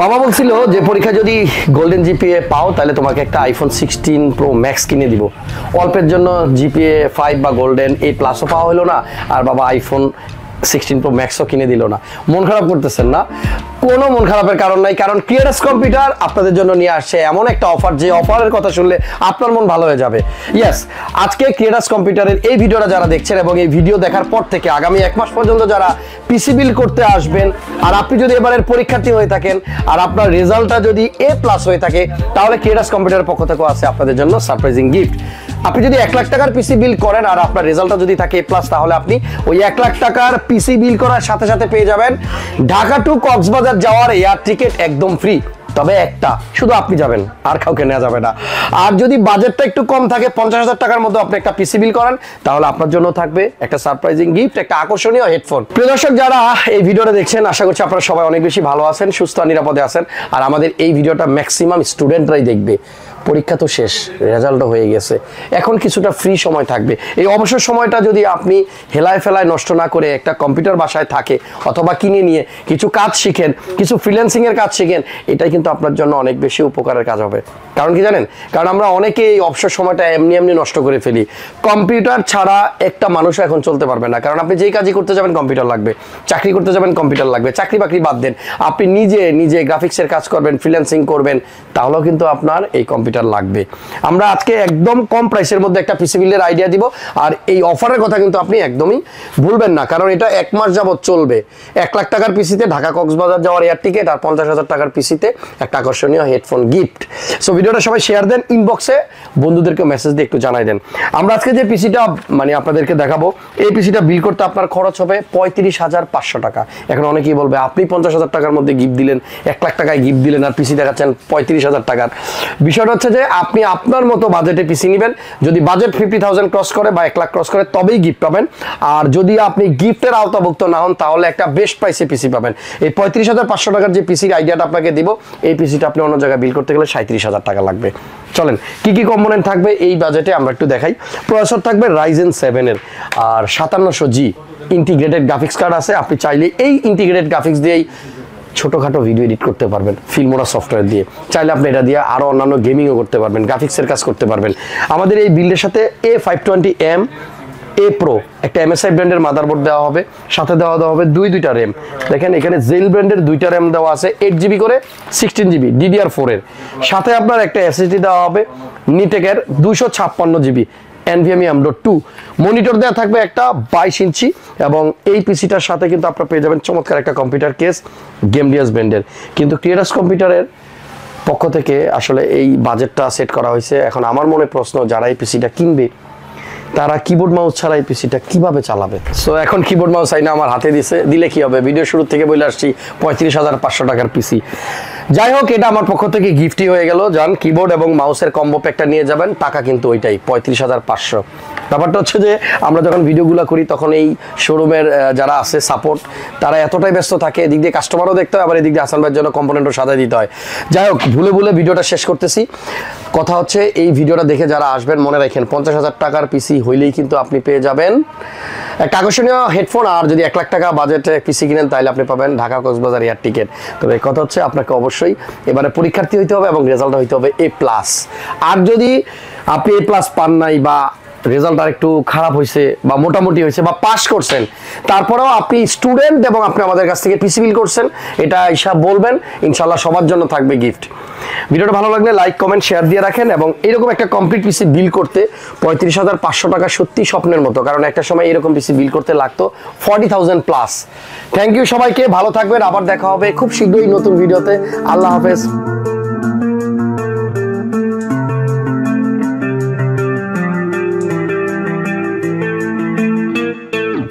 বাবা বলছিল যে পরীক্ষা যদি গোল্ডেন জিপিএ পাও তাহলে তোমাকে একটা আইফোন 16 প্রো ম্যাক্স কিনে দিব। অল্পের জন্য জিপিএ 5 বা গোল্ডেন A+ পাওয়া হলো না, আর বাবা আইফোন 16 প্রো ম্যাক্সও কিনে দিল না। মন খারাপ করতেছেন না? কোনো মন খারাপের কারণ নাই, কারণ ক্রিয়েটার্স কম্পিউটার আপনাদের জন্য নিয়ে আসছে এমন একটা অফার, যে অফারের কথা শুনলে আপনার মন ভালো হয়ে যাবে। ইয়েস, আজকে ক্রিয়েটার্স কম্পিউটারের এই ভিডিওটা যারা দেখছেন এবং এই ভিডিও দেখার পর থেকে আগামী 1 মাস পর্যন্ত যারা পিসি বিল করতে আসবেন, আর আপনি যদি এবারের পরীক্ষার্থী হয়ে থাকেন আর আপনার রেজাল্টটা যদি A+ হয়ে থাকে, তাহলে ক্রিয়েটার্স কম্পিউটারের পক্ষ থেকে আছে আপনাদের জন্য সারপ্রাইজিং গিফট। আপনি যদি 1 লাখ টাকার পিসি বিল করেন আর আপনার রেজাল্টটা যদি থাকে A+, তাহলে আপনি ওই 1 লাখ টাকার পিসি বিল করার সাথে সাথে পেয়ে যাবেন ঢাকা টু কক্সবাজার যাওয়ার এয়ার টিকিট একদম ফ্রি। তবে একটা, শুধু আপনি যাবেন, আর কাউকে নেওয়া যাবে না। আর যদি বাজেটটা একটু কম থাকে, 50,000 টাকার মধ্যে আপনি একটা পিসি বিল করেন, তাহলে আপনার জন্য থাকবে একটা সারপ্রাইজিং গিফট, একটা আকর্ষণীয় হেডফোন। প্রিয় দর্শক যারা এই ভিডিওটা দেখছেন, আশা করছি আপনারা সবাই অনেক বেশি ভালো আছেন, সুস্থ আর নিরাপদে আছেন। আর আমাদের এই ভিডিওটা ম্যাক্সিমাম স্টুডেন্টরাই দেখবে। পরীক্ষা তো শেষ, রেজাল্টও হয়ে গেছে, এখন কিছুটা ফ্রি সময় থাকবে। এই অবসর সময়টা যদি আপনি হেলায় ফেলায় নষ্ট না করে একটা কম্পিউটার বাসায় থাকে অথবা কিনে নিয়ে কিছু কাজ শিখেন, কিছু ফ্রিল্যান্সিং এর কাজ শিখেন, এটাই কিন্তু আপনার জন্য অনেক বেশি উপকারের কাজ হবে। কারণ কি জানেন? কারণ আমরা অনেকে এই অবসর সময়টা এমনি এমনি নষ্ট করে ফেলি। কম্পিউটার ছাড়া একটা মানুষ এখন চলতে পারবে না, কারণ আপনি যেই কাজই করতে যাবেন কম্পিউটার লাগবে, চাকরি করতে যাবেন কম্পিউটার লাগবে, চাকরি বাকরি বাদ দেন, আপনি নিজে গ্রাফিক্সের কাজ করবেন, ফ্রিল্যান্সিং করবেন, তাহলেও কিন্তু আপনার এই কম্পিউটার লাগবে। আমরা আজকে একদম কম প্রাইসের মধ্যে একটা পিসি বিলের আইডিয়া দিব, আর এই অফারের কথা কিন্তু আপনি একদমই ভুলবেন না, কারণ এটা 1 মাস যাবত চলবে। 1 লাখ টাকার পিসিতে ঢাকা কক্সবাজার যাওয়ার এয়ার টিকিট, আর 50,000 টাকার পিসিতে একটা আকর্ষণীয় হেডফোন গিফট। সো ভিডিওটা সবাই শেয়ার দেন, ইনবক্সে বন্ধুদেরকে মেসেজ দিয়ে একটু জানাই দেন। আমরা আজকে যে পিসিটা আপনাদেরকে দেখাবো, এই পিসিটা বিল করতে আপনার খরচ হবে 35,500 টাকা। এখন অনেকেই বলবে আপনি 50,000 টাকার মধ্যে গিফট দিলেন, 1 লাখ টাকায় গিফট দিলেন, আর পিসি দেখাচ্ছেন 35,000 টাকার। বিষয়টা হচ্ছে যে আপনি আপনার মতো বাজেটে পিসি নেবেন। যদি বাজেট 50,000 ক্রস করে বা 1 লাখ ক্রস করে, তবেই গিফট পাবেন। আর যদি আপনি গিফটের আওতাভুক্ত না হন, তাহলে একটা বেস্ট প্রাইসে পিসি পাবেন। এই 35,500 টাকার যে পিসির আইডিয়াটা আপনাকে দিব, এই পিসিটা আপনি অন্য জায়গায় বিল করতে গেলে 37,000 টাকা লাগবে। চলেন কি কি কম্পোনেন্ট থাকবে এই বাজেটে আমরা একটু দেখাই। প্রসেসর থাকবে Ryzen 7 এর, আর 5700G ইন্টিগ্রেটেড গ্রাফিক্স কার্ড আছে। আপনি চাইলে এই ইন্টিগ্রেটেড গ্রাফিক্স দিয়েই ছোটখাটো ভিডিও এডিট করতে পারবেন ফিল্মোরা সফটওয়্যার দিয়ে। চাইলে আপনি এটা দিয়ে আরো অন্যান্য গেমিংও করতে পারবেন, গ্রাফিক্সের কাজ করতে পারবেন। আমাদের এই বিল্ডের সাথে A520M A Pro একটা MSI ব্র্যান্ডের মাদারবোর্ড দেওয়া হবে, সাথে দেওয়া হবে দুইটা র্যাম। দেখেন এখানে জেল ব্র্যান্ডের 2টা র্যাম দেওয়া আছে, 8GB করে 16GB DDR4 এর। সাথে আপনার একটা SSD দেওয়া হবে নিটেকের 256GB NVMe M.2। মনিটর দেওয়া থাকবে একটা 22 ইঞ্চি, এবং এই পিসিটার সাথে কিন্তু আপনারা পেয়ে যাবেন চমৎকার একটা কম্পিউটার কেস গেমডিয়াস ব্র্যান্ডের। কিন্তু ক্রিয়েটার্স কম্পিউটারের পক্ষ থেকে আসলে এই বাজেটটা সেট করা হয়েছে। এখন আমার মনে প্রশ্ন, যারা এই পিসিটা কিনবে তারা কিবোর্ড মাউস ছাড়া এই পিসিটা কিভাবে চালাবে? সো এখন কিবোর্ড মাউস আইনা আমার হাতে দিলে কি হবে? ভিডিও শুরু থেকে বলে আসছি 35,500 টাকার পিসি। যাই হোক, এটা আমার পক্ষ থেকে গিফটই হয়ে গেল। যান কিবোর্ড এবং মাউসের কম্বো প্যাকটা নিয়ে যাবেন, টাকা কিন্তু ওইটাই 35,500। ব্যাপারটা হচ্ছে যে আমরা যখন ভিডিওগুলো করি তখন এই শোরুমের যারা আছে সাপোর্ট, তারা এতটাই ব্যস্ত থাকে, এদিক দিয়ে কাস্টমারও দেখতে হয়, আবার এদিক দিয়ে হাসান ভাইয়ের জন্য কম্পোনেন্টও সাজায় দিতে হয়। যাই হোক, ভুলে ভিডিওটা শেষ করতেছি। কথা হচ্ছে এই ভিডিওটা দেখে যারা আসবেন, মনে রাখেন 50,000 টাকার পিসি হইলেই কিন্তু আপনি পেয়ে যাবেন একটা আকর্ষণীয় হেডফোন। আর যদি 1 লাখ টাকা বাজেটে পিসি কিনেন, তাহলে আপনি পাবেন ঢাকা কক্সবাজার এয়ার টিকিট। তবে কথা হচ্ছে আপনাকে অবশ্যই এবারে পরীক্ষার্থী হইতে হবে এবং রেজাল্ট হইতে হবে A+। আর যদি আপনি A+ পান নাই, বা রেজাল্ট আর একটু খারাপ হয়েছে, বা মোটামুটি হয়েছে, বা পাস করছেন, তারপরেও আপনি স্টুডেন্ট এবং আপনি আমাদের কাছ থেকে পিসি বিল করছেন, এটা হিসাব বলবেন, ইনশাল্লাহ সবার জন্য থাকবে গিফট। ভিডিওটা ভালো লাগলে লাইক কমেন্ট শেয়ার দিয়ে রাখেন। এবং এরকম একটা কমপ্লিট পিসি বিল করতে 35,500 টাকা সত্যি স্বপ্নের মতো, কারণ একটা সময় এরকম পিসি বিল করতে লাগতো 40,000+। থ্যাংক ইউ সবাইকে, ভালো থাকবেন। আবার দেখা হবে খুব শীঘ্রই নতুন ভিডিওতে। আল্লাহ হাফেজ।